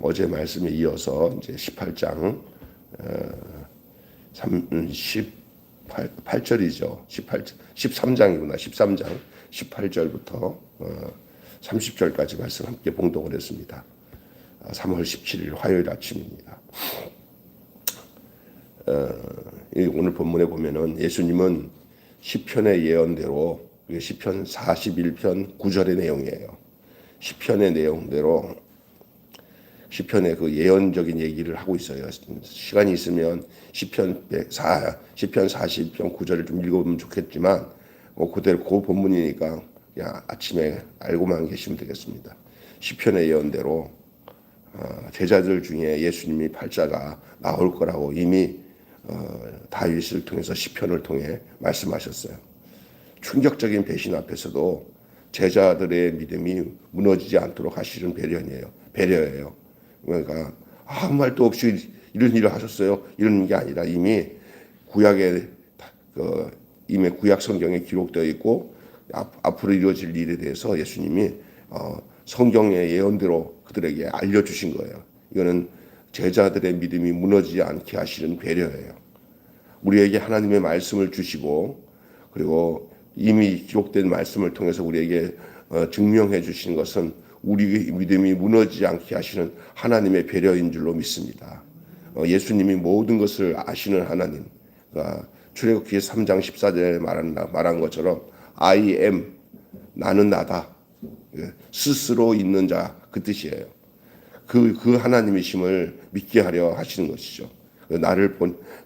어제 말씀에 이어서 이제 18장 18절이죠. 13장이구나. 13장 18절부터 30절까지 말씀 함께 봉독을 했습니다. 3월 17일 화요일 아침입니다. 오늘 본문에 보면은 예수님은 시편의 예언대로, 시편 41편 9절의 내용이에요. 시편의 내용대로 시편의 그 예언적인 얘기를 하고 있어요. 시간이 있으면 시편 40편 9절을 좀 읽어보면 좋겠지만 그대로 그 본문이니까 그냥 아침에 알고만 계시면 되겠습니다. 시편의 예언대로 제자들 중에 예수님이 팔자가 나올 거라고 이미 다윗을 통해서 시편을 통해 말씀하셨어요. 충격적인 배신 앞에서도 제자들의 믿음이 무너지지 않도록 하시는 배려예요. 그러니까 아무 말도 없이 이런 일을 하셨어요. 이런 게 아니라 이미 이미 구약 성경에 기록되어 있고 앞으로 이루어질 일에 대해서 예수님이 성경의 예언대로 그들에게 알려주신 거예요. 이거는 제자들의 믿음이 무너지지 않게 하시는 배려예요. 우리에게 하나님의 말씀을 주시고 그리고 이미 기록된 말씀을 통해서 우리에게 증명해 주시는 것은 우리 믿음이 무너지지 않게 하시는 하나님의 배려인 줄로 믿습니다. 예수님이 모든 것을 아시는 하나님, 출애굽기 3장 14절에 말한 것처럼 I am, 나는 나다, 스스로 있는 자, 그 뜻이에요. 그 하나님이심을 믿게 하려 하시는 것이죠.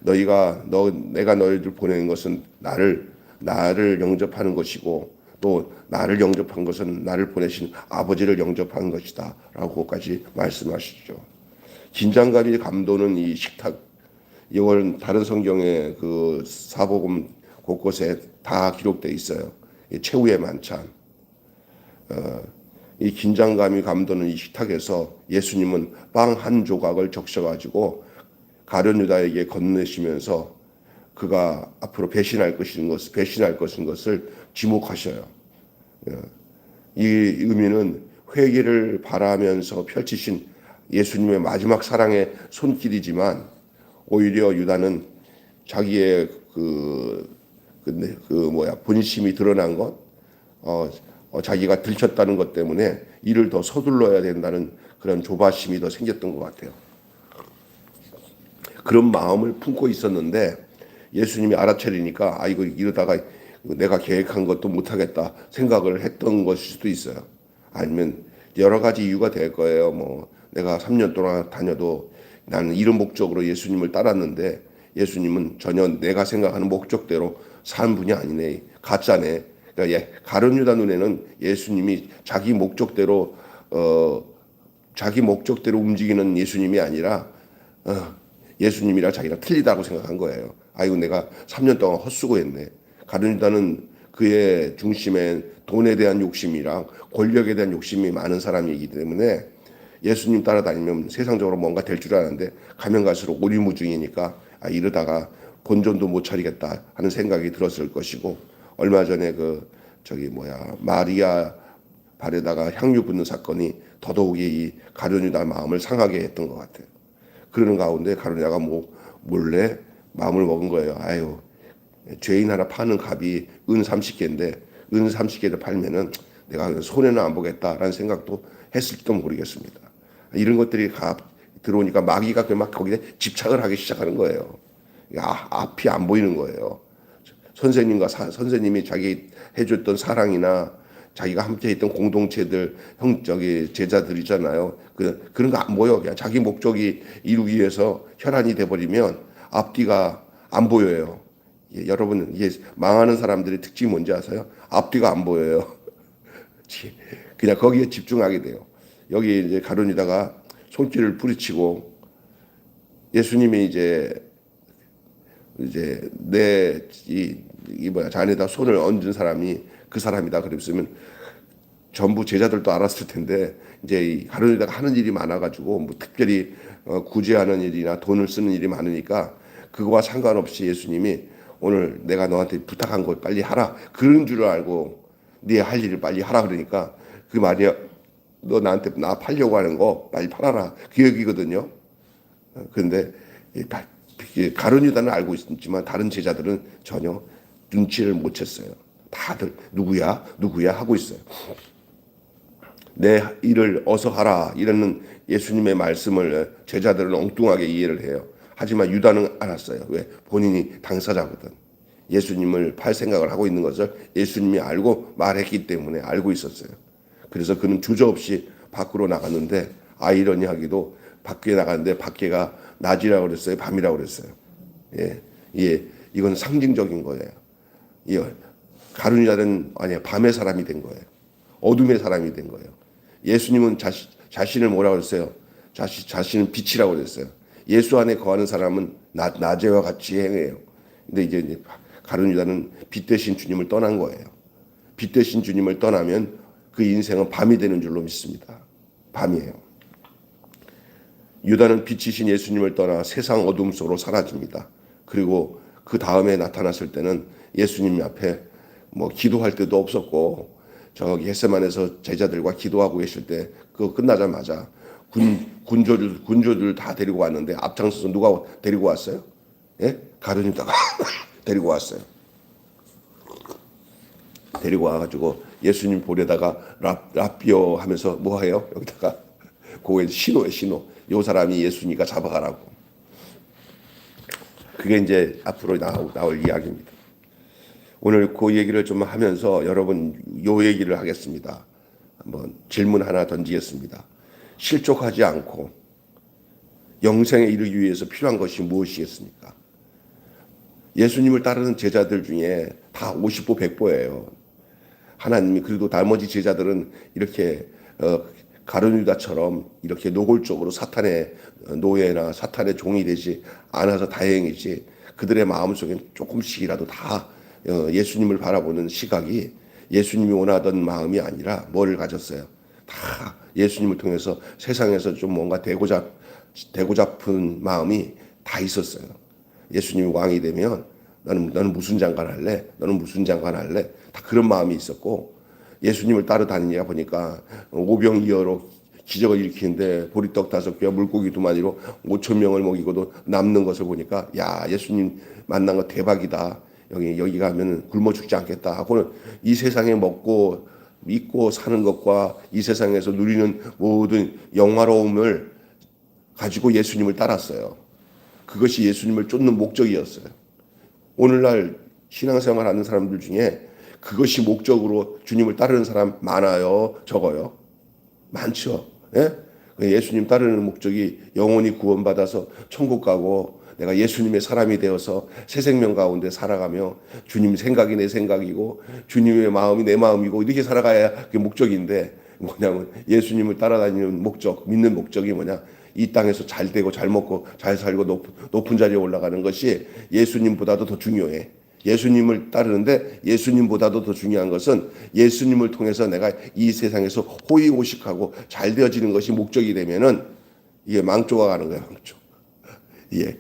내가 너희들 보내는 것은 나를 영접하는 것이고 또 나를 영접한 것은 나를 보내신 아버지를 영접한 것이다 라고까지 말씀하시죠. 긴장감이 감도는 이 식탁, 이건 다른 성경의 그 사복음 곳곳에 다 기록되어 있어요. 최후의 만찬. 이 긴장감이 감도는 이 식탁에서 예수님은 빵 한 조각을 적셔가지고 가룟 유다에게 건네시면서 그가 앞으로 배신할 것인 것을 지목하셔요. 이 의미는 회개를 바라면서 펼치신 예수님의 마지막 사랑의 손길이지만 오히려 유다는 자기의 본심이 드러난 것, 자기가 들켰다는 것 때문에 일을 더 서둘러야 된다는 그런 조바심이 더 생겼던 것 같아요. 그런 마음을 품고 있었는데 예수님이 알아차리니까 이거 이러다가 내가 계획한 것도 못하겠다 생각을 했던 것일 수도 있어요. 아니면 여러 가지 이유가 될 거예요. 내가 3년 동안 다녀도 나는 이런 목적으로 예수님을 따랐는데 예수님은 전혀 내가 생각하는 목적대로 산 분이 아니네, 가짜네. 그러니까 가룟 유다 눈에는 예수님이 자기 목적대로 움직이는 예수님이 아니라 예수님이랑 자기랑 틀리다고 생각한 거예요. 이거 내가 3년 동안 헛수고했네. 가룟 유다는 그의 중심에 돈에 대한 욕심이랑 권력에 대한 욕심이 많은 사람이기 때문에 예수님 따라다니면 세상적으로 뭔가 될 줄 알았는데 가면 갈수록 오리무중이니까 이러다가 본전도 못 차리겠다 하는 생각이 들었을 것이고, 얼마 전에 마리아 발에다가 향유 붓는 사건이 더더욱이 이 가룟 유다 마음을 상하게 했던 것 같아요. 그러는 가운데 가룟 유다가 몰래 마음을 먹은 거예요. 죄인 하나 파는 값이 은 30개인데 은 30개를 팔면은 내가 손해는 안 보겠다라는 생각도 했을지도 모르겠습니다. 이런 것들이 들어오니까 마귀가 막 거기에 집착을 하기 시작하는 거예요. 앞이 안 보이는 거예요. 선생님이 자기 해줬던 사랑이나 자기가 함께 했던 공동체들, 제자들 있잖아요. 그런 거 안 보여. 그냥 자기 목적이 이루기 위해서 혈안이 돼버리면 앞뒤가 안 보여요. 여러분, 이게 망하는 사람들의 특징이 뭔지 아세요? 앞뒤가 안 보여요. 그냥 거기에 집중하게 돼요. 여기 이제 가룟 유다가 손길을 부딪히고 예수님이 잔에다 손을 얹은 사람이 그 사람이다 그랬으면 전부 제자들도 알았을 텐데 이제 이 가룟 유다가 하는 일이 많아가지고 특별히 구제하는 일이나 돈을 쓰는 일이 많으니까 그거와 상관없이 예수님이 오늘 내가 너한테 부탁한 거 빨리 하라 그런 줄 알고 네 할 일을 빨리 하라 그러니까 그 너 나한테 나 팔려고 하는 거 빨리 팔아라. 그 얘기거든요. 그런데 가룟 유다는 알고 있지만 다른 제자들은 전혀 눈치를 못 챘어요. 다들 누구야 하고 있어요. 내 일을 어서 하라 이러는 예수님의 말씀을 제자들은 엉뚱하게 이해를 해요. 하지만 유다는 알았어요. 왜? 본인이 당사자거든. 예수님을 팔 생각을 하고 있는 것을 예수님이 알고 말했기 때문에 알고 있었어요. 그래서 그는 주저없이 밖으로 나갔는데 아이러니하게도 밖에 나갔는데 밖에가 낮이라고 그랬어요? 밤이라고 그랬어요? 예, 이건 상징적인 거예요. 예, 가룟 유다는 아니야 밤의 사람이 된 거예요. 어둠의 사람이 된 거예요. 예수님은 자신을 뭐라고 그랬어요? 자신은 빛이라고 그랬어요. 예수 안에 거하는 사람은 낮에와 같이 행해요. 근데 이제 가룟 유다는 빛 대신 주님을 떠난 거예요. 빛 대신 주님을 떠나면 그 인생은 밤이 되는 줄로 믿습니다. 밤이에요. 유다는 빛이신 예수님을 떠나 세상 어둠 속으로 사라집니다. 그리고 그 다음에 나타났을 때는 예수님 앞에 뭐 기도할 때도 없었고 저기 겟세마네에서 제자들과 기도하고 계실 때 그거 끝나자마자 군조들 다 데리고 왔는데 앞장서서 누가 데리고 왔어요? 예? 가룟 유다가 데리고 왔어요. 데리고 와가지고 예수님 볼에다가 라비오 하면서 뭐 해요? 여기다가 그거에 신호에 신호. 요 사람이 예수니까 잡아가라고. 그게 이제 앞으로 나올 이야기입니다. 오늘 그 얘기를 좀 하면서 여러분 요 얘기를 하겠습니다. 한번 질문 하나 던지겠습니다. 실족하지 않고 영생에 이르기 위해서 필요한 것이 무엇이겠습니까? 예수님을 따르는 제자들 중에 다 50보 100보예요. 하나님이 그래도 나머지 제자들은 이렇게 가룟 유다처럼 이렇게 노골적으로 사탄의 노예나 사탄의 종이 되지 않아서 다행이지 그들의 마음속에 조금씩이라도 다 예수님을 바라보는 시각이 예수님이 원하던 마음이 아니라 뭐를 가졌어요? 다 예수님을 통해서 세상에서 좀 뭔가 되고 잡은 마음이 다 있었어요. 예수님이 왕이 되면 너는 무슨 장관 할래? 너는 무슨 장관 할래? 다 그런 마음이 있었고 예수님을 따라다니냐 보니까 오병이어로 기적을 일으키는데 보리떡 5개와 물고기 2마리로 5,000명을 먹이고도 남는 것을 보니까 야 예수님 만난 거 대박이다. 여기 가면 굶어 죽지 않겠다 하고는 이 세상에 먹고 믿고 사는 것과 이 세상에서 누리는 모든 영화로움을 가지고 예수님을 따랐어요. 그것이 예수님을 쫓는 목적이었어요. 오늘날 신앙생활 하는 사람들 중에 그것이 목적으로 주님을 따르는 사람 많아요? 적어요? 많죠. 예? 예수님 따르는 목적이 영혼이 구원받아서 천국 가고 내가 예수님의 사람이 되어서 새 생명 가운데 살아가며 주님 생각이 내 생각이고 주님의 마음이 내 마음이고 이렇게 살아가야 그게 목적인데 뭐냐면 예수님을 따라다니는 목적, 믿는 목적이 뭐냐? 이 땅에서 잘 되고 잘 먹고 잘 살고 높은 자리에 올라가는 것이 예수님보다도 더 중요해. 예수님을 따르는데 예수님보다도 더 중요한 것은 예수님을 통해서 내가 이 세상에서 호의호식하고 잘 되어지는 것이 목적이 되면은 이게 망조가 가는 거야, 망조. 예.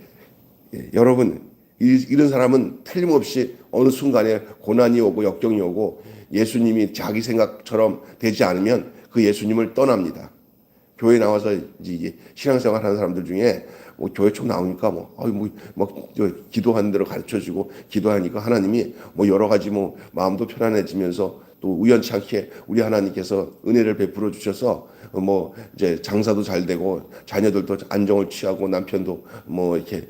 여러분, 이런 사람은 틀림없이 어느 순간에 고난이 오고 역경이 오고 예수님이 자기 생각처럼 되지 않으면 그 예수님을 떠납니다. 교회 나와서 이제 신앙생활 하는 사람들 중에 뭐 교회 좀 나오니까 기도하는 대로 가르쳐주고 기도하니까 하나님이 뭐 여러 가지 뭐 마음도 편안해지면서 또 우연치 않게 우리 하나님께서 은혜를 베풀어 주셔서 뭐 이제 장사도 잘 되고 자녀들도 안정을 취하고 남편도 뭐 이렇게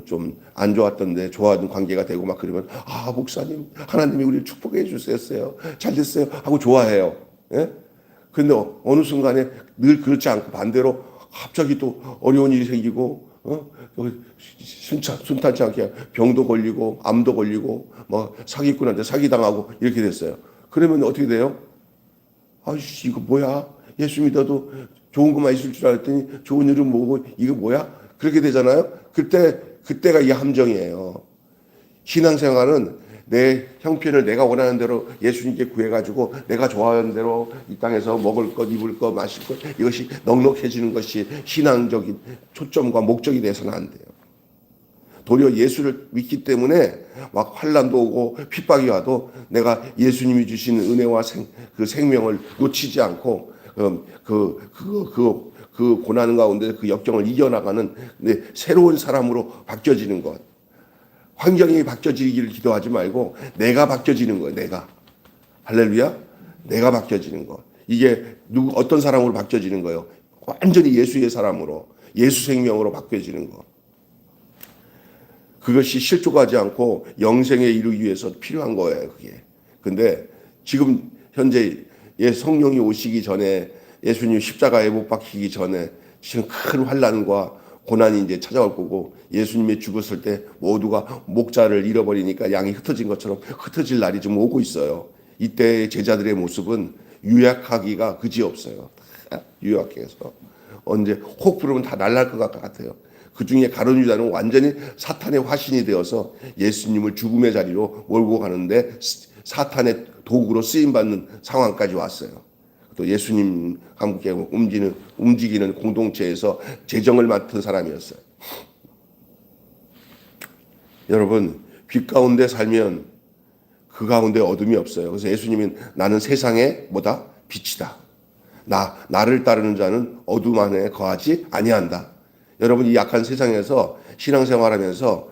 좀 안 좋았던데 좋아하는 관계가 되고 막 그러면 아 목사님 하나님이 우리를 축복해 주셨어요 잘 됐어요 하고 좋아해요. 예? 근데 어느 순간에 늘 그렇지 않고 반대로 갑자기 또 어려운 일이 생기고 순탄치 않게 병도 걸리고 암도 걸리고 뭐 사기꾼한테 사기당하고 이렇게 됐어요. 그러면 어떻게 돼요? 아이씨 이거 뭐야? 예수 믿어도 좋은 것만 있을 줄 알았더니 좋은 일은 뭐고 이거 뭐야? 그렇게 되잖아요. 그때가 이 함정이에요. 신앙생활은 내 형편을 내가 원하는 대로 예수님께 구해가지고 내가 좋아하는 대로 이 땅에서 먹을 것, 입을 것, 마실 것 이것이 넉넉해지는 것이 신앙적인 초점과 목적이 돼서는 안 돼요. 도리어 예수를 믿기 때문에 막 환난도 오고 핍박이 와도 내가 예수님이 주신 은혜와 그 생명을 놓치지 않고 그 고난 가운데 그 역경을 이겨나가는 새로운 사람으로 바뀌어지는 것. 환경이 바뀌어지기를 기도하지 말고 내가 바뀌어지는 거예요. 내가. 할렐루야. 내가 바뀌어지는 것. 이게 어떤 사람으로 바뀌어지는 거예요? 완전히 예수의 사람으로, 예수 생명으로 바뀌어지는 것. 그것이 실족하지 않고 영생에 이르기 위해서 필요한 거예요. 그게. 근데 지금 현재 성령이 오시기 전에, 예수님 십자가에 못 박히기 전에 지금 큰 환난과 고난이 이제 찾아올 거고, 예수님이 죽었을 때 모두가 목자를 잃어버리니까 양이 흩어진 것처럼 흩어질 날이 좀 오고 있어요. 이때 제자들의 모습은 유약하기가 그지없어요. 유약해서 언제 혹 부르면 다 날아갈 것 같아요. 그 중에 가룟 유다는 완전히 사탄의 화신이 되어서 예수님을 죽음의 자리로 몰고 가는데 사탄의 도구로 쓰임받는 상황까지 왔어요. 또 예수님 함께 움직이는 공동체에서 재정을 맡은 사람이었어요. 여러분, 빛 가운데 살면 그 가운데 어둠이 없어요. 그래서 예수님은 나는 세상의 뭐다? 빛이다. 나를 따르는 자는 어둠 안에 거하지 아니한다. 여러분, 이 약한 세상에서 신앙생활하면서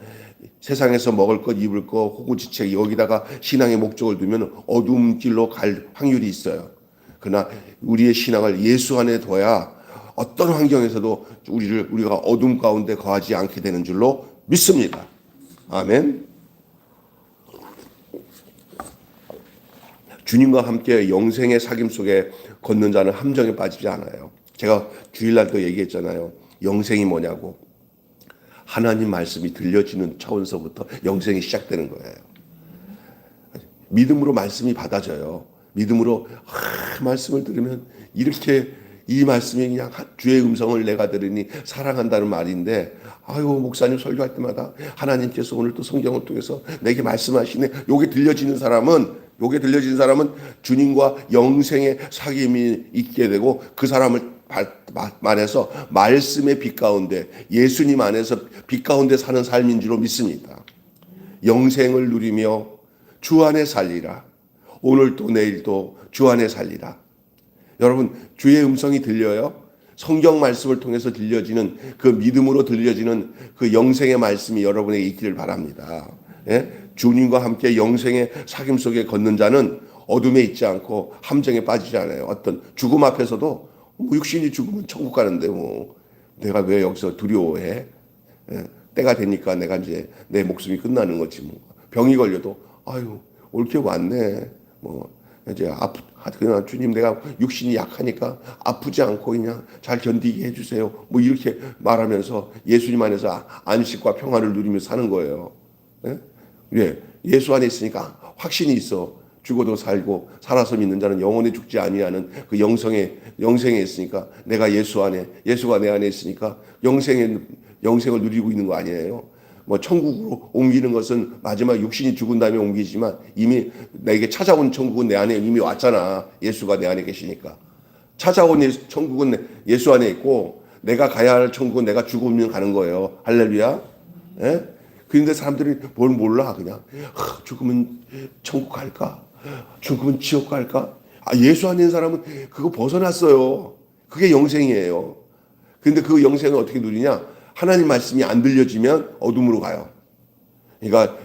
세상에서 먹을 것, 입을 것, 호구지책 여기다가 신앙의 목적을 두면 어둠 길로 갈 확률이 있어요. 그러나 우리의 신앙을 예수 안에 둬야 어떤 환경에서도 우리가 어둠 가운데 거하지 않게 되는 줄로 믿습니다. 아멘. 주님과 함께 영생의 사귐 속에 걷는 자는 함정에 빠지지 않아요. 제가 주일날도 얘기했잖아요. 영생이 뭐냐고. 하나님 말씀이 들려지는 차원서부터 영생이 시작되는 거예요. 믿음으로 말씀이 받아져요. 믿음으로 말씀을 들으면 이렇게 이 말씀이 그냥 주의 음성을 내가 들으니 사랑한다는 말인데, 아유 목사님 설교할 때마다 하나님께서 오늘 또 성경을 통해서 내게 말씀하시네. 요게 들려지는 사람은 주님과 영생의 사귐이 있게 되고, 그 사람을 말해서 말씀의 빛 가운데, 예수님 안에서 빛 가운데 사는 삶인 줄로 믿습니다. 영생을 누리며 주 안에 살리라. 오늘도 내일도 주 안에 살리라. 여러분, 주의 음성이 들려요? 성경 말씀을 통해서 들려지는 그 믿음으로 들려지는 그 영생의 말씀이 여러분에게 있기를 바랍니다. 예? 주님과 함께 영생의 사귐 속에 걷는 자는 어둠에 있지 않고 함정에 빠지지 않아요. 어떤 죽음 앞에서도 육신이 죽으면 천국 가는데 뭐 내가 왜 여기서 두려워해? 예? 때가 되니까 내가 이제 내 목숨이 끝나는 거지 뭐. 병이 걸려도 아유 옳게 왔네. 뭐 이제 그냥 주님 내가 육신이 약하니까 아프지 않고 그냥 잘 견디게 해주세요. 뭐 이렇게 말하면서 예수님 안에서 안식과 평화를 누리며 사는 거예요. 예? 예, 예수 안에 있으니까 확신이 있어. 죽어도 살고 살아서 믿는 자는 영원히 죽지 아니하는 그 영생에 있으니까, 내가 예수 안에, 예수가 내 안에 있으니까 영생을 누리고 있는 거 아니에요. 뭐 천국으로 옮기는 것은 마지막 육신이 죽은 다음에 옮기지만 이미 내게 찾아온 천국은 내 안에 이미 왔잖아. 예수가 내 안에 계시니까. 찾아온 천국은 예수 안에 있고, 내가 가야 할 천국은 내가 죽으면 가는 거예요. 할렐루야. 예? 그런데 사람들이 뭘 몰라. 그냥 죽으면 천국 갈까? 죽으면 지옥 갈까? 예수 안에 있는 사람은 그거 벗어났어요. 그게 영생이에요. 그런데 그 영생은 어떻게 누리냐? 하나님 말씀이 안 들려지면 어둠으로 가요. 그러니까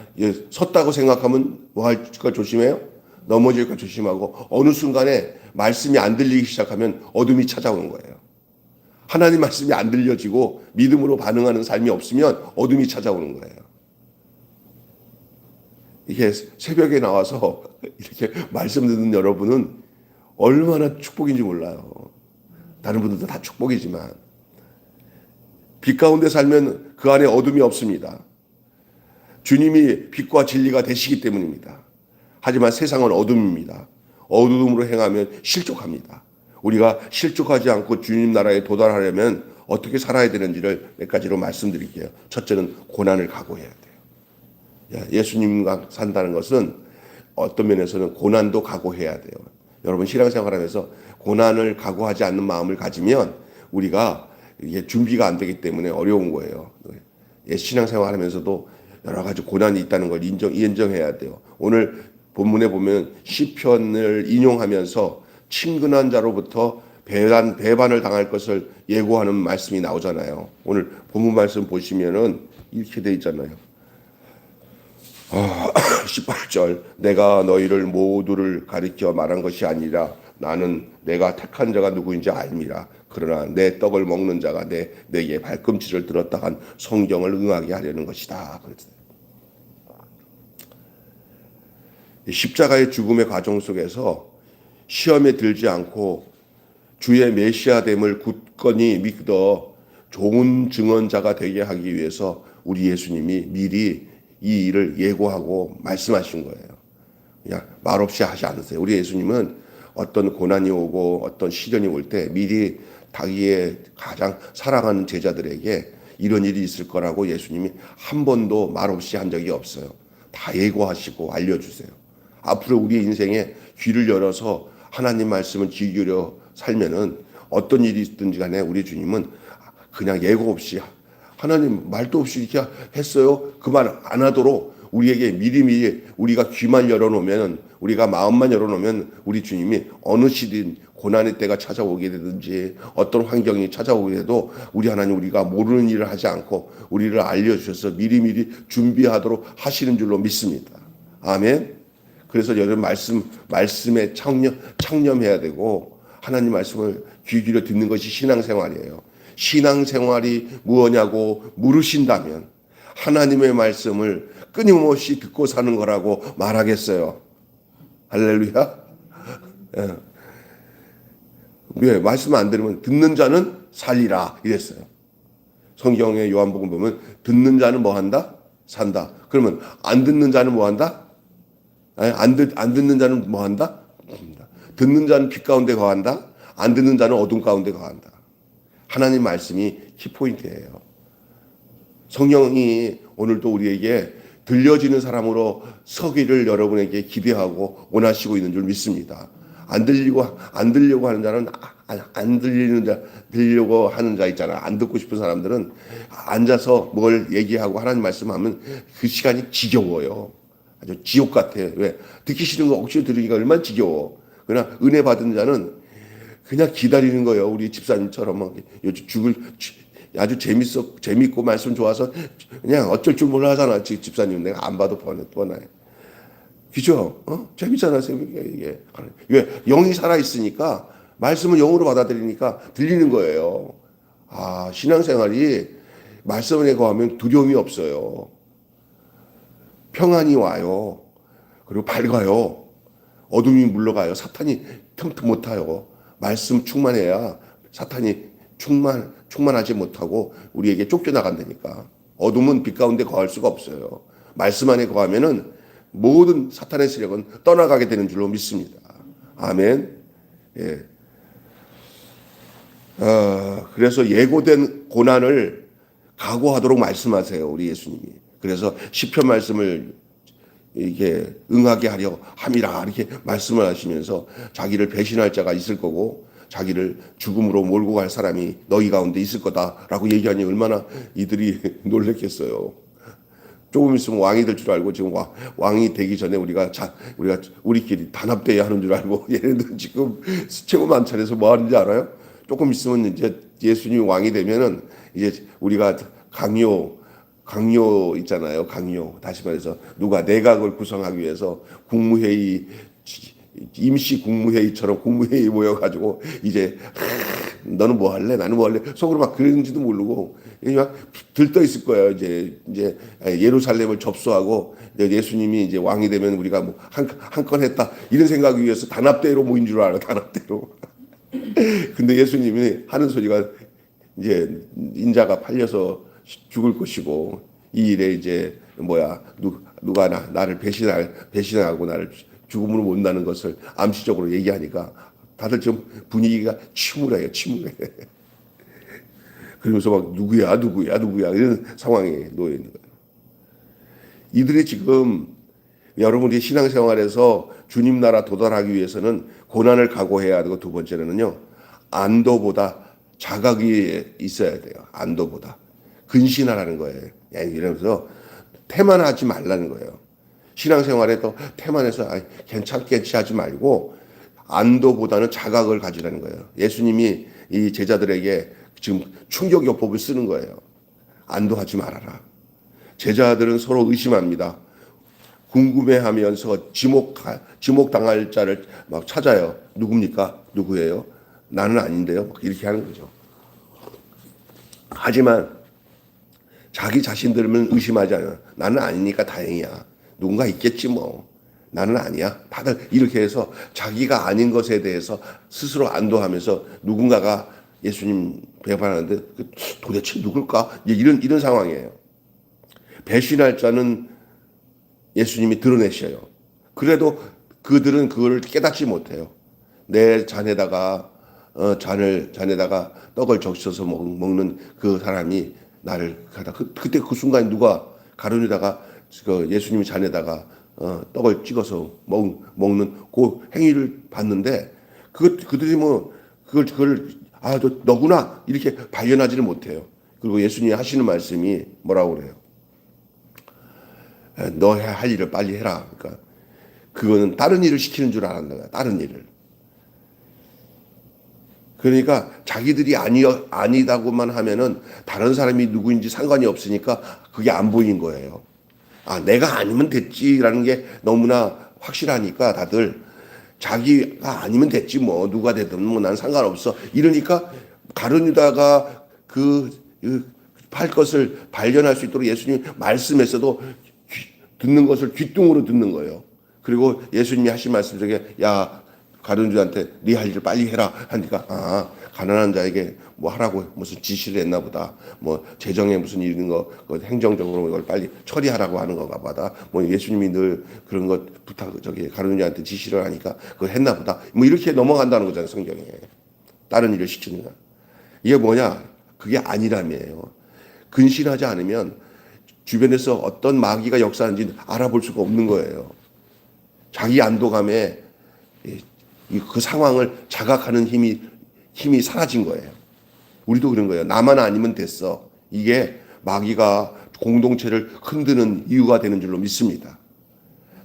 섰다고 생각하면 뭐 할까 조심해요. 넘어질까 조심하고, 어느 순간에 말씀이 안 들리기 시작하면 어둠이 찾아오는 거예요. 하나님 말씀이 안 들려지고 믿음으로 반응하는 삶이 없으면 어둠이 찾아오는 거예요. 이게 새벽에 나와서 이렇게 말씀 듣는 여러분은 얼마나 축복인지 몰라요. 다른 분들도 다 축복이지만 빛 가운데 살면 그 안에 어둠이 없습니다. 주님이 빛과 진리가 되시기 때문입니다. 하지만 세상은 어둠입니다. 어둠으로 행하면 실족합니다. 우리가 실족하지 않고 주님 나라에 도달하려면 어떻게 살아야 되는지를 몇 가지로 말씀드릴게요. 첫째는 고난을 각오해야 돼요. 예수님과 산다는 것은 어떤 면에서는 고난도 각오해야 돼요. 여러분 신앙생활하면서 고난을 각오하지 않는 마음을 가지면 우리가 이게 준비가 안 되기 때문에 어려운 거예요. 신앙생활하면서도 여러 가지 고난이 있다는 걸 인정해야 돼요. 오늘 본문에 보면 시편을 인용하면서 친근한 자로부터 배반을 당할 것을 예고하는 말씀이 나오잖아요. 오늘 본문 말씀 보시면은 이렇게 돼 있잖아요. 18절 내가 너희를 모두를 가리켜 말한 것이 아니라 나는 내가 택한 자가 누구인지 알미라. 그러나 내 떡을 먹는 자가 내게 발꿈치를 들었다 한 성경을 응하게 하려는 것이다. 그랬어요. 십자가의 죽음의 과정 속에서 시험에 들지 않고 주의 메시아됨을 굳건히 믿어 좋은 증언자가 되게 하기 위해서 우리 예수님이 미리 이 일을 예고하고 말씀하신 거예요. 그냥 말없이 하지 않으세요. 우리 예수님은 어떤 고난이 오고 어떤 시련이 올 때 미리 자기의 가장 사랑하는 제자들에게 이런 일이 있을 거라고 예수님이 한 번도 말없이 한 적이 없어요. 다 예고하시고 알려주세요. 앞으로 우리 인생에 귀를 열어서 하나님 말씀을 귀 기울여 살면은 어떤 일이 있든지 간에 우리 주님은 그냥 예고 없이 하나님 말도 없이 이렇게 했어요. 그 말 안 하도록 우리에게 미리미리 우리가 귀만 열어놓으면 우리가 마음만 열어놓으면 우리 주님이 어느 시든 고난의 때가 찾아오게 되든지 어떤 환경이 찾아오게 돼도 우리 하나님 우리가 모르는 일을 하지 않고 우리를 알려주셔서 미리미리 준비하도록 하시는 줄로 믿습니다. 아멘. 그래서 여러분 말씀에 창념해야 되고 하나님 말씀을 귀 기울여 듣는 것이 신앙생활이에요. 신앙생활이 무엇냐고 물으신다면 하나님의 말씀을 끊임없이 듣고 사는 거라고 말하겠어요. 할렐루야. 왜 말씀 안 들으면 듣는 자는 살리라 이랬어요. 성경의 요한복음 보면 듣는 자는 뭐 한다? 산다. 그러면 안 듣는 자는 뭐 한다? 안 듣는 자는 뭐 한다? 듣는 자는 빛 가운데 거한다. 안 듣는 자는 어둠 가운데 거한다. 하나님 말씀이 키포인트예요. 성령이 오늘도 우리에게 들려지는 사람으로 서기를 여러분에게 기대하고 원하시고 있는 줄 믿습니다. 안 들려고 하는 자는 들리려고 하는 자 있잖아. 안 듣고 싶은 사람들은 앉아서 뭘 얘기하고 하나님 말씀하면 그 시간이 지겨워요. 아주 지옥 같아요. 왜? 듣기 싫은 거 억지로 들으니까 얼마나 지겨워. 그러나 은혜 받은 자는 그냥 기다리는 거예요. 우리 집사님처럼 아주 재밌고 말씀 좋아서 그냥 어쩔 줄 몰라 하잖아. 집사님 내가 안 봐도 뻔해. 그죠? 재밌잖아. 이게. 왜? 영이 살아있으니까 말씀을 영으로 받아들이니까 들리는 거예요. 신앙생활이 말씀에 거하면 두려움이 없어요. 평안이 와요. 그리고 밝아요. 어둠이 물러가요. 사탄이 틈틈 못 타요. 말씀 충만해야 사탄이 충만하지 못하고 우리에게 쫓겨나간다니까. 어둠은 빛 가운데 거할 수가 없어요. 말씀 안에 거하면은 모든 사탄의 세력은 떠나가게 되는 줄로 믿습니다. 아멘. 예. 그래서 예고된 고난을 각오하도록 말씀하세요. 우리 예수님이. 그래서 시편 말씀을 이게 응하게 하려 함이라 이렇게 말씀을 하시면서 자기를 배신할 자가 있을 거고 자기를 죽음으로 몰고 갈 사람이 너희 가운데 있을 거다라고 얘기하니 얼마나 이들이 놀랬겠어요. 조금 있으면 왕이 될 줄 알고 지금 왕이 되기 전에 우리끼리 단합대회 하는 줄 알고 얘네들 지금 최고 만찬에서 뭐 하는지 알아요? 조금 있으면 이제 예수님이 왕이 되면은 이제 우리가 강요 있잖아요. 강요. 다시 말해서 누가 내각을 구성하기 위해서 국무회의 임시 국무회의처럼 국무회의 모여가지고 이제 너는 뭐 할래? 나는 뭐 할래? 속으로 막 그러는지도 모르고 막 들떠 있을 거예요. 이제 예루살렘을 접수하고 예수님이 이제 왕이 되면 우리가 뭐 한 건 했다 이런 생각을 위해서 단합대로 모인 줄 알아. 단합대로. 근데 예수님이 하는 소리가 이제 인자가 팔려서 죽을 것이고 이 일에 이제 누가 나를 배신하고 나를 죽음으로 못나는 것을 암시적으로 얘기하니까 다들 지금 분위기가 침울해요. 그러면서 막 누구야 이런 상황에 놓여 있는 거예요. 이들이 지금 여러분이 신앙생활에서 주님 나라 도달하기 위해서는 고난을 각오해야 되고 두 번째는요. 안도보다 자각이 있어야 돼요. 안도보다. 근신하라는 거예요. 이러면서 태만하지 말라는 거예요. 신앙생활에 또 태만해서 괜찮겠지 하지 말고 안도보다는 자각을 가지라는 거예요. 예수님이 이 제자들에게 지금 충격요법을 쓰는 거예요. 안도하지 말아라. 제자들은 서로 의심합니다. 궁금해하면서 지목당할 자를 막 찾아요. 누굽니까? 누구예요? 나는 아닌데요. 이렇게 하는 거죠. 하지만 자기 자신들은 의심하지 않아요. 나는 아니니까 다행이야. 누군가 있겠지 뭐. 나는 아니야. 다들 이렇게 해서 자기가 아닌 것에 대해서 스스로 안도하면서 누군가가 예수님 배반하는데 도대체 누굴까? 이런 상황이에요. 배신할 자는 예수님이 드러내셔요. 그래도 그들은 그걸 깨닫지 못해요. 내 잔에다가 잔에다가 떡을 적셔서 먹는 그 사람이 나를 가다 그때 그 순간 누가 가룟유다가 그 예수님 잔에다가 떡을 찍어서 먹는 그 행위를 봤는데 그들이 뭐 그걸 너구나 이렇게 발견하지를 못해요. 그리고 예수님이 하시는 말씀이 뭐라고 그래요? 너 할 일을 빨리 해라. 그러니까 그거는 다른 일을 시키는 줄 알았나 봐요. 다른 일을. 그러니까 자기들이 아니다고만 하면은 다른 사람이 누구인지 상관이 없으니까 그게 안 보인 거예요. 내가 아니면 됐지라는 게 너무나 확실하니까 다들 자기가 아니면 됐지 뭐 누가 되든 뭐 난 상관없어. 이러니까 가룟유다가 팔 것을 발견할 수 있도록 예수님이 말씀에서도 듣는 것을 귓등으로 듣는 거예요. 그리고 예수님이 하신 말씀 중에 야 가룟유다한테 네 할 일을 빨리 해라 하니까 가난한 자에게 뭐 하라고 무슨 지시를 했나 보다. 뭐 재정에 무슨 이런 거 행정적으로 이걸 빨리 처리하라고 하는 건가 보다. 뭐 예수님이 늘 그런 것 가룟유다한테 지시를 하니까 그걸 했나 보다. 뭐 이렇게 넘어간다는 거잖아요, 성경에. 다른 일을 시키는 거. 이게 뭐냐? 그게 아니라며요. 근신하지 않으면 주변에서 어떤 마귀가 역사하는지 알아볼 수가 없는 거예요. 자기 안도감에 그 상황을 자각하는 힘이 사라진 거예요. 우리도 그런 거예요. 나만 아니면 됐어. 이게 마귀가 공동체를 흔드는 이유가 되는 줄로 믿습니다.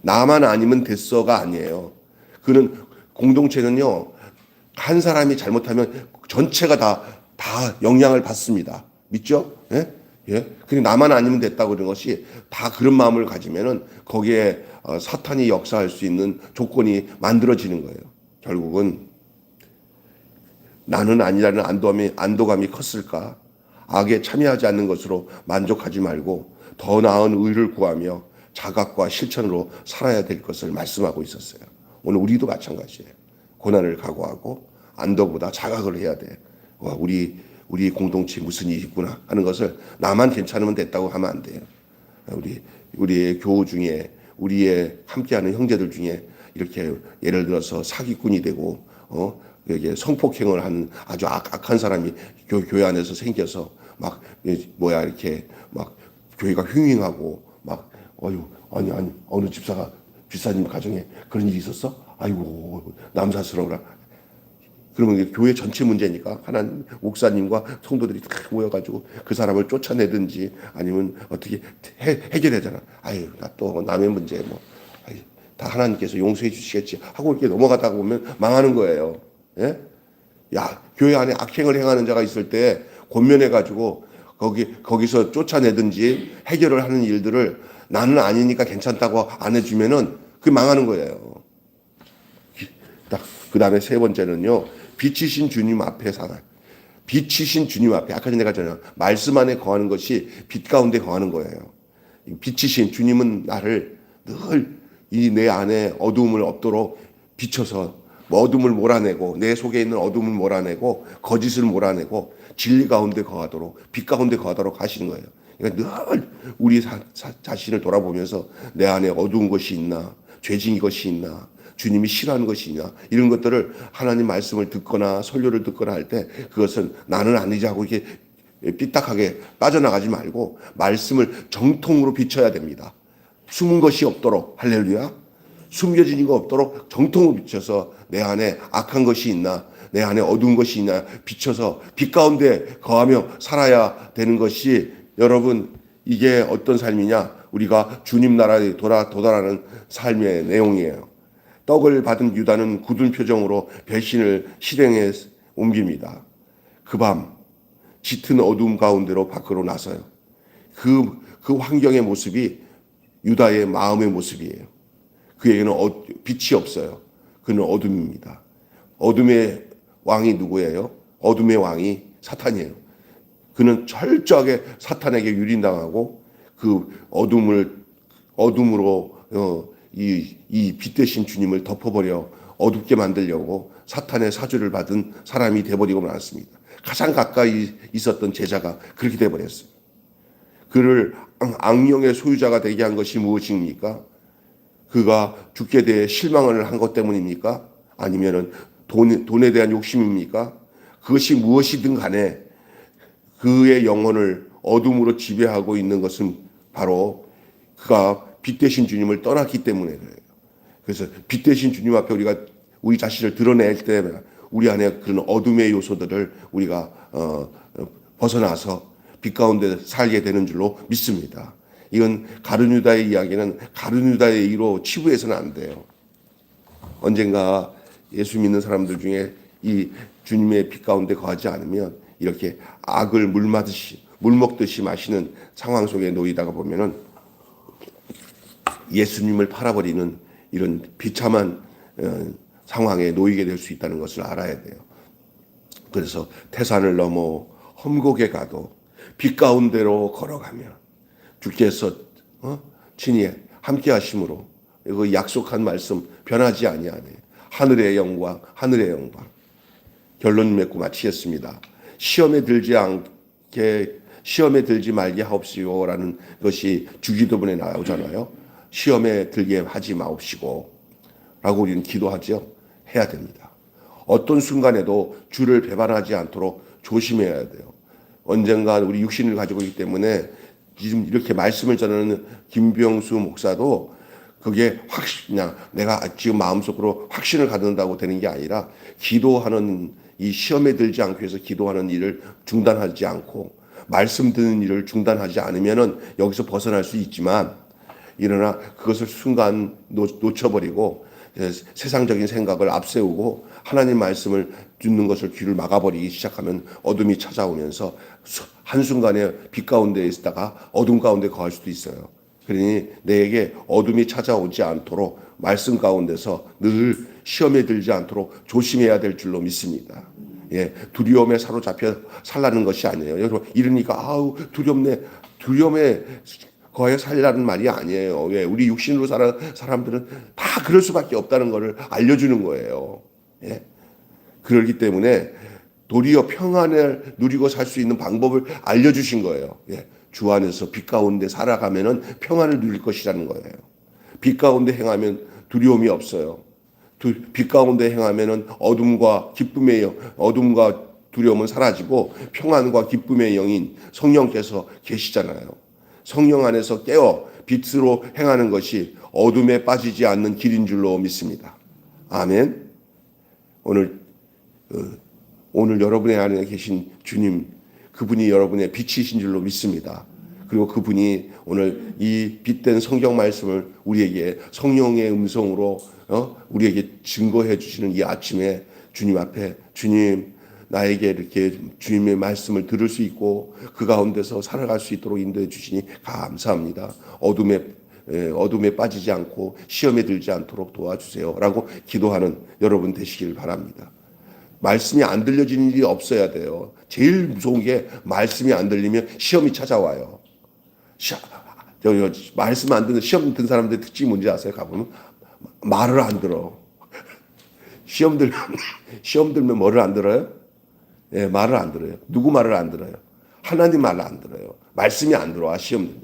나만 아니면 됐어가 아니에요. 그는 공동체는요. 한 사람이 잘못하면 전체가 다 영향을 받습니다. 믿죠? 예? 예? 그냥 나만 아니면 됐다고 그런 것이 다 그런 마음을 가지면은 거기에 사탄이 역사할 수 있는 조건이 만들어지는 거예요. 결국은 나는 아니라는 안도감이 컸을까? 악에 참여하지 않는 것으로 만족하지 말고 더 나은 의를 구하며 자각과 실천으로 살아야 될 것을 말씀하고 있었어요. 오늘 우리도 마찬가지예요. 고난을 각오하고 안도보다 자각을 해야 돼. 우리 공동체에 무슨 일이 있구나 하는 것을 나만 괜찮으면 됐다고 하면 안 돼요. 우리의 교우 중에 우리의 함께하는 형제들 중에 이렇게 예를 들어서 사기꾼이 되고 이게 성폭행을 하는 아주 악한 사람이 교회 안에서 생겨서 막 이렇게 막 교회가 흉흉하고 막 아니 어느 집사님 가정에 그런 일이 있었어? 아이고 남사스러워라. 그러면 이게 교회 전체 문제니까 하나님 목사님과 성도들이 다 모여가지고 그 사람을 쫓아내든지 아니면 어떻게 해결하잖아. 나 또 남의 문제 다 하나님께서 용서해 주시겠지 하고 이렇게 넘어가다가 보면 망하는 거예요. 예? 교회 안에 악행을 행하는 자가 있을 때 권면해가지고 거기서 쫓아내든지 해결을 하는 일들을 나는 아니니까 괜찮다고 안 해주면은 그게 망하는 거예요. 그 다음에 세 번째는요, 빛이신 주님 앞에 살아. 빛이신 주님 앞에, 아까 전에 내가 전에 말씀 안에 거하는 것이 빛 가운데 거하는 거예요. 빛이신 주님은 나를 늘 이 내 안에 어두움을 없도록 비춰서 어둠을 몰아내고 내 속에 있는 어둠을 몰아내고 거짓을 몰아내고 진리 가운데 거하도록 빛 가운데 거하도록 하시는 거예요. 그러니까 늘 우리 자신을 돌아보면서 내 안에 어두운 것이 있나, 죄진 것이 있나, 주님이 싫어하는 것이 있나, 이런 것들을 하나님 말씀을 듣거나 설교를 듣거나 할 때 그것은 나는 아니지 하고 이렇게 삐딱하게 빠져나가지 말고 말씀을 정통으로 비춰야 됩니다. 숨은 것이 없도록, 할렐루야. 숨겨진 거 없도록 정통으로 비춰서 내 안에 악한 것이 있나, 내 안에 어두운 것이 있나 비춰서 빛 가운데 거하며 살아야 되는 것이, 여러분, 이게 어떤 삶이냐? 우리가 주님 나라에 도달하는 삶의 내용이에요. 떡을 받은 유다는 굳은 표정으로 배신을 실행에 옮깁니다. 그 밤 짙은 어둠 가운데로 밖으로 나서요. 그 환경의 모습이 유다의 마음의 모습이에요. 그에게는 빛이 없어요. 그는 어둠입니다. 어둠의 왕이 누구예요? 어둠의 왕이 사탄이에요. 그는 철저하게 사탄에게 유린당하고 그 어둠으로 이 빛 대신 주님을 덮어버려 어둡게 만들려고 사탄의 사주를 받은 사람이 돼버리고 말았습니다. 가장 가까이 있었던 제자가 그렇게 돼버렸어요. 그를 악령의 소유자가 되게 한 것이 무엇입니까? 그가 죽게 대해 실망을 한 것 때문입니까? 아니면은 돈에 대한 욕심입니까? 그것이 무엇이든 간에 그의 영혼을 어둠으로 지배하고 있는 것은 바로 그가 빛 대신 주님을 떠났기 때문에 그래요. 그래서 빛 대신 주님 앞에 우리가 우리 자신을 드러낼 때 우리 안에 그런 어둠의 요소들을 우리가 벗어나서 빛 가운데 살게 되는 줄로 믿습니다. 이건 가룟 유다의 이야기는 가룟 유다의 이로 치부해서는 안 돼요. 언젠가 예수 믿는 사람들 중에 이 주님의 빛 가운데 거하지 않으면 이렇게 악을 물 먹듯이 마시는 상황 속에 놓이다가 보면은 예수님을 팔아버리는 이런 비참한 상황에 놓이게 될 수 있다는 것을 알아야 돼요. 그래서 태산을 넘어 험곡에 가도 빛 가운데로 걸어가며 주께서 친히 함께 하심으로 그 약속한 말씀 변하지 아니하네. 하늘의 영광, 하늘의 영광. 결론 맺고 마치겠습니다. 시험에 들지 말게 하옵시고라는 것이 주기도문에 나오잖아요. 시험에 들게 하지 마옵시고 라고 우리는 기도하죠. 해야 됩니다. 어떤 순간에도 주를 배반하지 않도록 조심해야 돼요. 언젠가 우리 육신을 가지고 있기 때문에 지금 이렇게 말씀을 전하는 김병수 목사도 그게 그냥 내가 지금 마음속으로 확신을 갖는다고 되는 게 아니라 기도하는 이 시험에 들지 않기 위해서 기도하는 일을 중단하지 않고 말씀 듣는 일을 중단하지 않으면은 여기서 벗어날 수 있지만 일어나 그것을 순간 놓쳐버리고 세상적인 생각을 앞세우고 하나님 말씀을 듣는 것을 귀를 막아버리기 시작하면 어둠이 찾아오면서 한순간에 빛 가운데 있다가 어둠 가운데 거할 수도 있어요. 그러니 내게 어둠이 찾아오지 않도록 말씀 가운데서 늘 시험에 들지 않도록 조심해야 될 줄로 믿습니다. 예, 두려움에 사로잡혀 살라는 것이 아니에요. 여러분 이러니까 아우 두렵네. 두려움에 거에 살라는 말이 아니에요. 예, 우리 육신으로 사는 사람들은 다 그럴 수밖에 없다는 것을 알려주는 거예요. 예, 그렇기 때문에 도리어 평안을 누리고 살 수 있는 방법을 알려주신 거예요. 예, 주 안에서 빛 가운데 살아가면은 평안을 누릴 것이라는 거예요. 빛 가운데 행하면 두려움이 없어요. 빛 가운데 행하면은 어둠과 두려움은 사라지고 평안과 기쁨의 영인 성령께서 계시잖아요. 성령 안에서 깨어 빛으로 행하는 것이 어둠에 빠지지 않는 길인 줄로 믿습니다. 아멘. 오늘 여러분의 안에 계신 주님, 그분이 여러분의 빛이신 줄로 믿습니다. 그리고 그분이 오늘 이 빛된 성경 말씀을 우리에게 성령의 음성으로 우리에게 증거해 주시는 이 아침에 주님 앞에 주님 나에게 이렇게 주님의 말씀을 들을 수 있고 그 가운데서 살아갈 수 있도록 인도해 주시니 감사합니다. 어둠에 빠지지 않고 시험에 들지 않도록 도와주세요. 라고 기도하는 여러분 되시길 바랍니다. 말씀이 안 들려지는 일이 없어야 돼요. 제일 무서운 게 말씀이 안 들리면 시험이 찾아와요. 말씀 안 듣는 시험 든 사람들의 특징이 뭔지 아세요? 가보면 말을 안 들어. 시험 들면 뭐를 안 들어요? 예, 말을 안 들어요. 누구 말을 안 들어요? 하나님 말을 안 들어요. 말씀이 안 들어와, 시험 들면.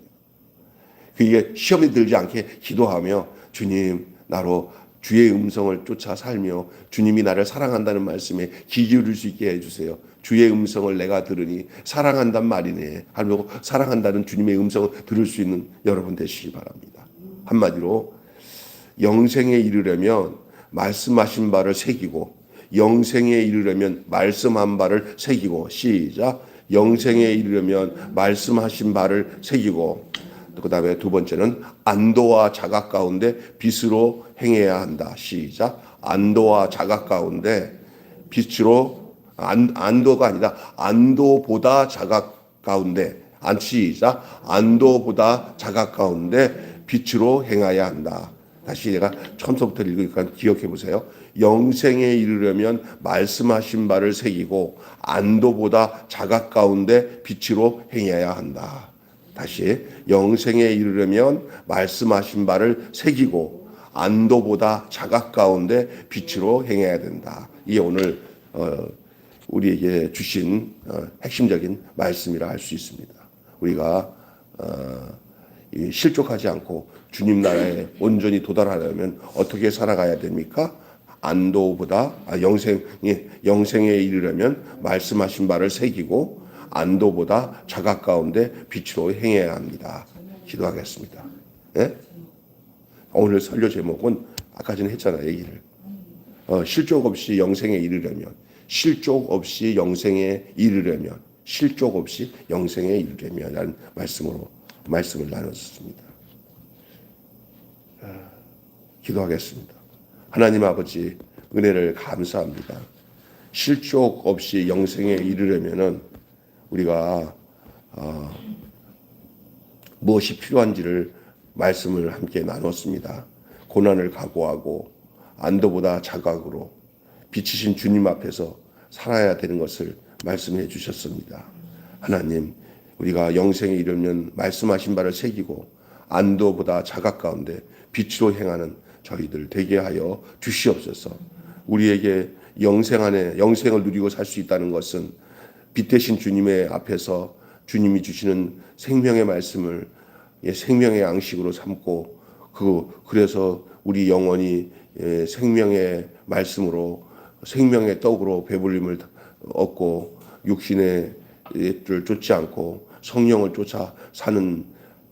그게 시험이 들지 않게 기도하며 주님, 나로 주의 음성을 쫓아 살며 주님이 나를 사랑한다는 말씀에 귀 기울일 수 있게 해주세요. 주의 음성을 내가 들으니 사랑한단 말이네. 하며 사랑한다는 주님의 음성을 들을 수 있는 여러분 되시기 바랍니다. 한마디로 영생에 이르려면 말씀하신 바를 새기고 영생에 이르려면 말씀한 바를 새기고 시작 영생에 이르려면 말씀하신 바를 새기고 그다음에 두 번째는 안도와 자각 가운데 빛으로 행해야 한다. 시작. 안도와 자각 가운데 빛으로 안도가 아니라 안도보다 자각 가운데 시작. 안도보다 자각 가운데 빛으로 행하여야 한다. 다시 내가 처음부터 읽으니까 기억해 보세요. 영생에 이르려면 말씀하신 바를 새기고 안도보다 자각 가운데 빛으로 행해야 한다. 다시 영생에 이르려면 말씀하신 바를 새기고 안도보다 자각 가운데 빛으로 행해야 된다. 이게 오늘 우리에게 주신 핵심적인 말씀이라 할 수 있습니다. 우리가 실족하지 않고 주님 나라에 온전히 도달하려면 어떻게 살아가야 됩니까? 안도보다 영생에 이르려면 말씀하신 바를 새기고 안도보다 자각 가운데 빛으로 행해야 합니다. 기도하겠습니다. 네? 오늘 설교 제목은 아까 전에 했잖아요. 얘기를. 실족 없이 영생에 이르려면 라는 말씀을 나눴습니다. 기도하겠습니다. 하나님 아버지 은혜를 감사합니다. 실족 없이 영생에 이르려면은 우리가 무엇이 필요한지를 말씀을 함께 나눴습니다. 고난을 각오하고 안도보다 자각으로 빛이신 주님 앞에서 살아야 되는 것을 말씀해 주셨습니다. 하나님, 우리가 영생에 이르면 말씀하신 바를 새기고 안도보다 자각 가운데 빛으로 행하는 저희들 되게 하여 주시옵소서. 우리에게 영생을 누리고 살 수 있다는 것은 빛 대신 주님의 앞에서 주님이 주시는 생명의 말씀을 생명의 양식으로 삼고 그래서 우리 영혼이 생명의 말씀으로 생명의 떡으로 배불림을 얻고 육신의 를 쫓지 않고 성령을 쫓아 사는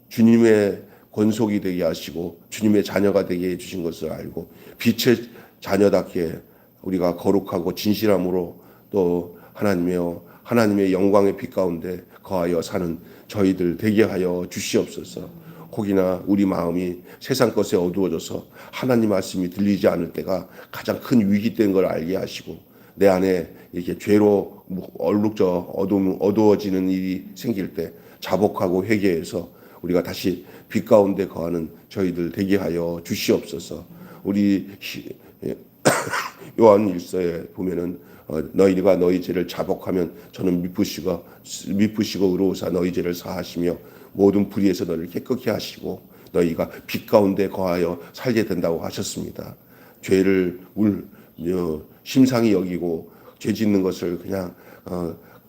주님의 권속이 되게 하시고 주님의 자녀가 되게 해주신 것을 알고 빛의 자녀답게 우리가 거룩하고 진실함으로 또 하나님의 영광의 빛 가운데 거하여 사는 저희들 되게 하여 주시옵소서. 혹이나 우리 마음이 세상 것에 어두워져서 하나님 말씀이 들리지 않을 때가 가장 큰 위기 때인 걸 알게 하시고 내 안에 이렇게 죄로 어두워지는 일이 생길 때 자복하고 회개해서 우리가 다시 빛 가운데 거하는 저희들 되게 하여 주시옵소서. 우리 요한 1서에 보면은 너희가 너희 죄를 자복하면 저는 미쁘시고 의로우사 너희 죄를 사하시며 모든 불의에서 너를 깨끗게 하시고 너희가 빛 가운데 거하여 살게 된다고 하셨습니다. 죄를 심상히 여기고 죄 짓는 것을 그냥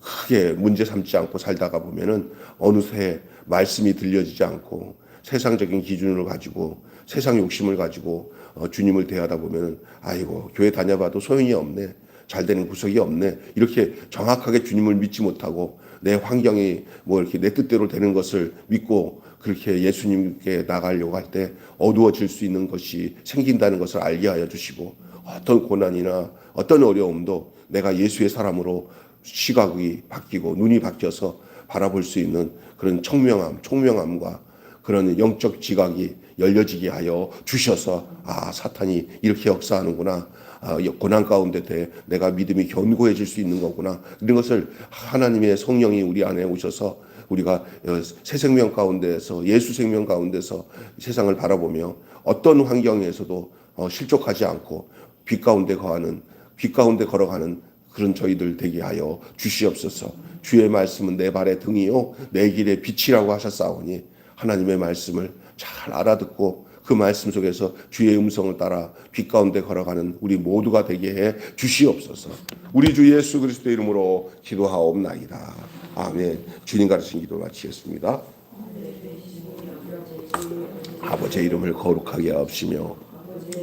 크게 문제 삼지 않고 살다가 보면은 어느새 말씀이 들려지지 않고 세상적인 기준을 가지고 세상 욕심을 가지고 주님을 대하다 보면은 아이고 교회 다녀봐도 소용이 없네. 잘 되는 구석이 없네. 이렇게 정확하게 주님을 믿지 못하고 내 환경이 뭐 이렇게 내 뜻대로 되는 것을 믿고 그렇게 예수님께 나가려고 할 때 어두워질 수 있는 것이 생긴다는 것을 알게 하여 주시고 어떤 고난이나 어떤 어려움도 내가 예수의 사람으로 시각이 바뀌고 눈이 바뀌어서 바라볼 수 있는 그런 총명함과 그런 영적 지각이 열려지게 하여 주셔서 사탄이 이렇게 역사하는구나. 고난 가운데 내가 믿음이 견고해질 수 있는 거구나. 이런 것을 하나님의 성령이 우리 안에 오셔서 우리가 새 생명 가운데서 예수 생명 가운데서 세상을 바라보며 어떤 환경에서도 실족하지 않고 빛 가운데 걸어가는 그런 저희들 되게 하여 주시옵소서. 주의 말씀은 내 발의 등이요 내 길의 빛이라고 하셨사오니 하나님의 말씀을 잘 알아듣고 그 말씀 속에서 주의 음성을 따라 빛 가운데 걸어가는 우리 모두가 되게 해 주시옵소서. 우리 주 예수 그리스도의 이름으로 기도하옵나이다. 아멘. 주님 가르친 기도 마치겠습니다. 아버지의 이름을 거룩하게 하옵시며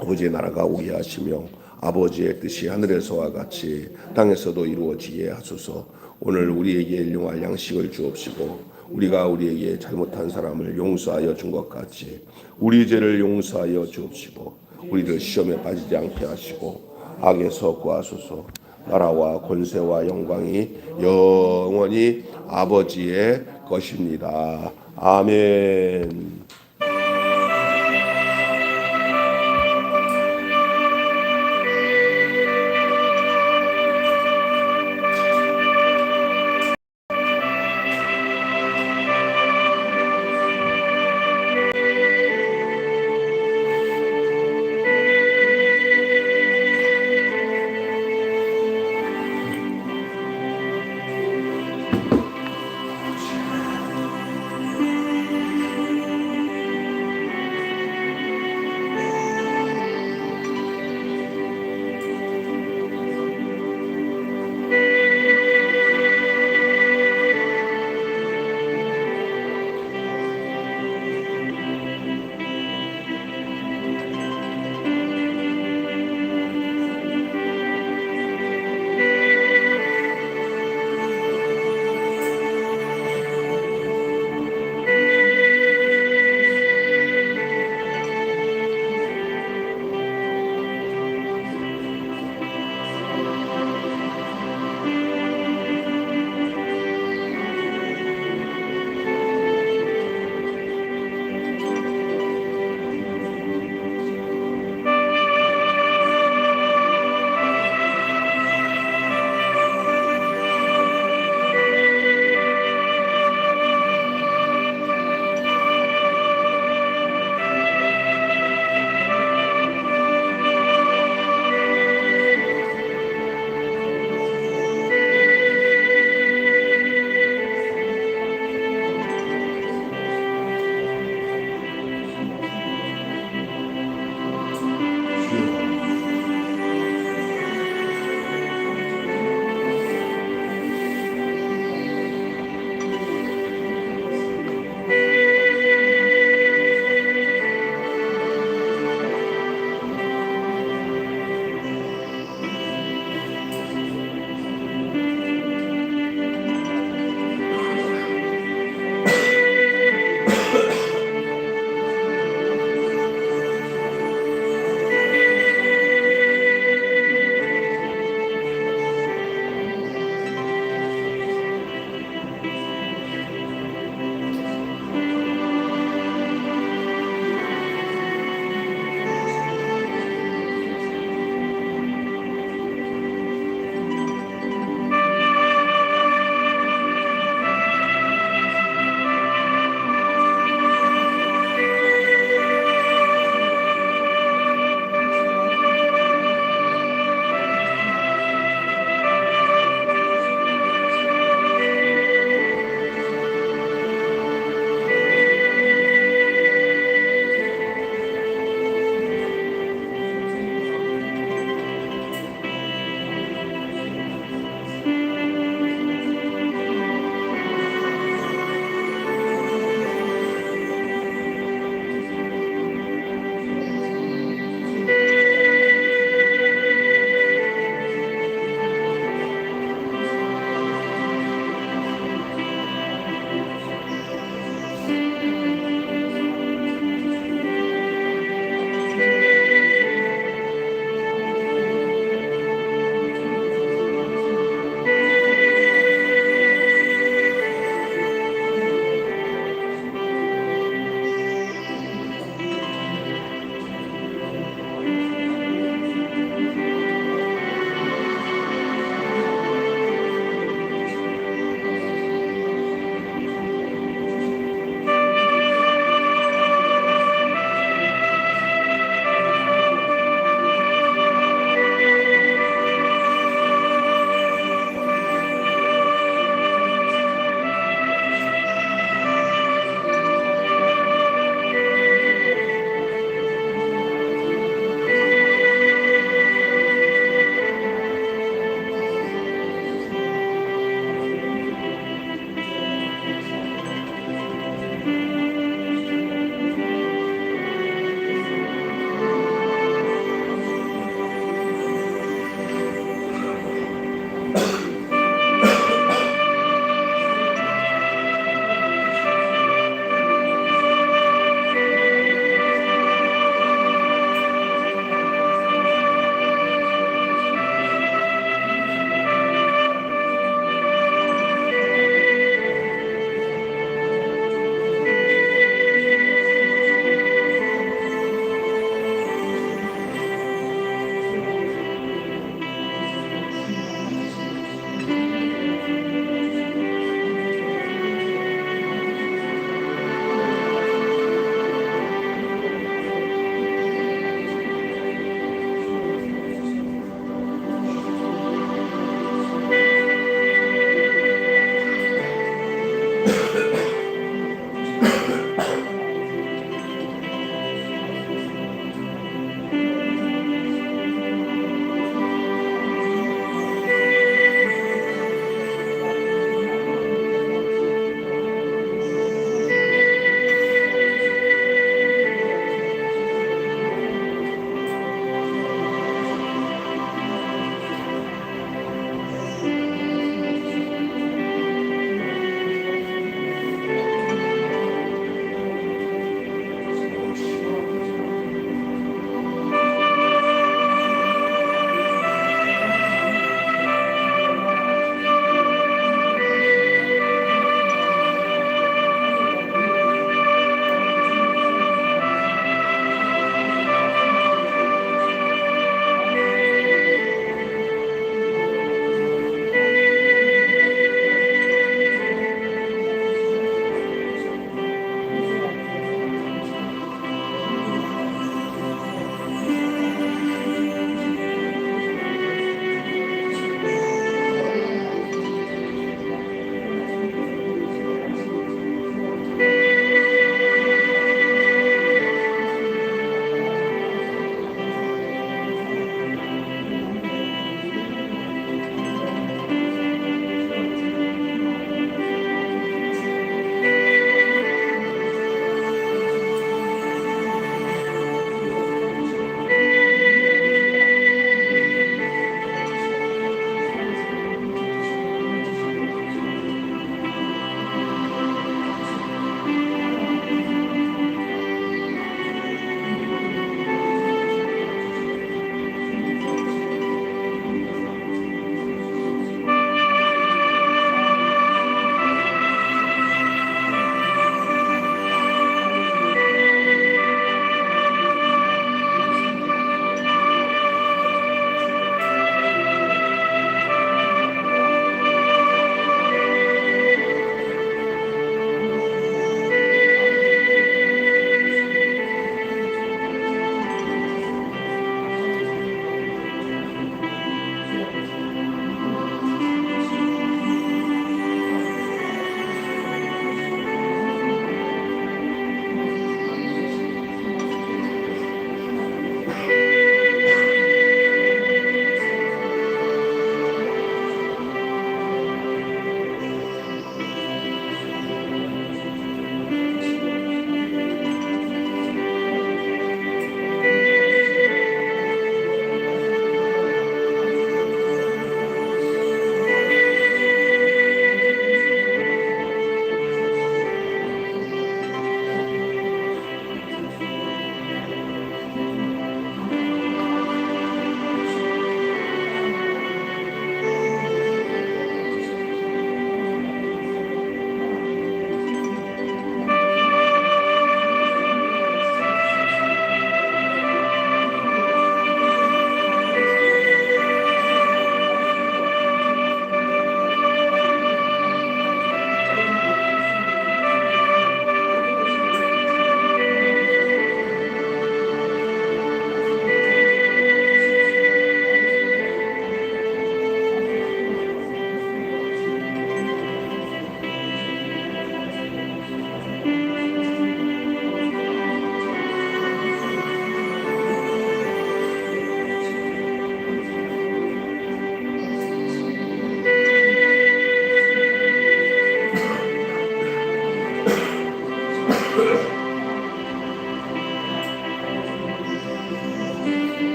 아버지의 나라가 오게 하시며 아버지의 뜻이 하늘에서와 같이 땅에서도 이루어지게 하소서. 오늘 우리에게 일용할 양식을 주옵시고 우리가 우리에게 잘못한 사람을 용서하여 준 것 같이 우리 죄를 용서하여 주옵시고 우리를 시험에 빠지지 않게 하시고 악에서 구하소서. 나라와 권세와 영광이 영원히 아버지의 것입니다. 아멘.